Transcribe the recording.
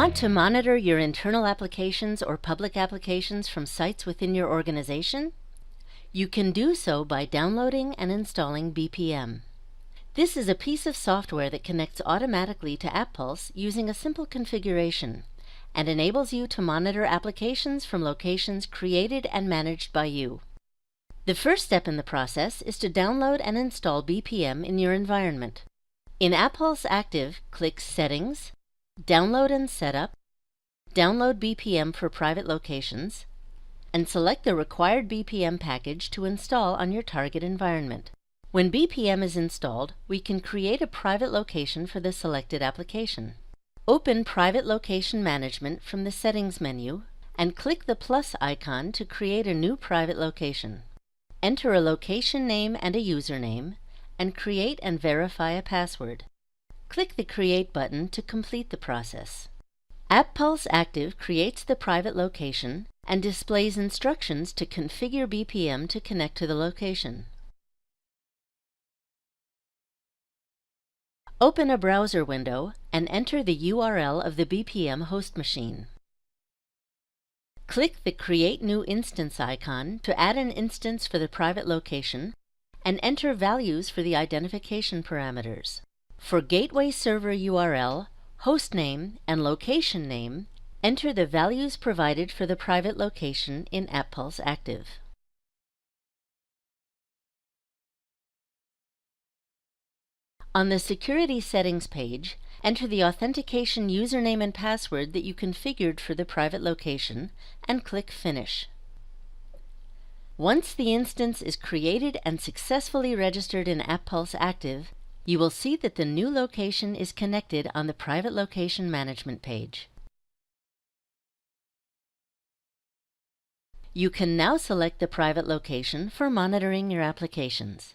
Want to monitor your internal applications or public applications from sites within your organization? You can do so by downloading and installing BPM. This is a piece of software that connects automatically to AppPulse using a simple configuration and enables you to monitor applications from locations created and managed by you. The first step in the process is to download and install BPM in your environment. In AppPulse Active, click Settings, Download and Setup, Download BPM for private locations, and select the required BPM package to install on your target environment. When BPM is installed, we can create a private location for the selected application. Open Private Location Management from the Settings menu and click the plus icon to create a new private location. Enter a location name and a username, and create and verify a password. Click the Create button to complete the process. AppPulse Active creates the private location and displays instructions to configure BPM to connect to the location. Open a browser window and enter the URL of the BPM host machine. Click the Create New Instance icon to add an instance for the private location and enter values for the identification parameters. For gateway server URL, hostname, and location name, enter the values provided for the private location in AppPulse Active. On the Security Settings page, enter the authentication username and password that you configured for the private location and click Finish. Once the instance is created and successfully registered in AppPulse Active, you will see that the new location is connected on the Private Location Management page. You can now select the private location for monitoring your applications.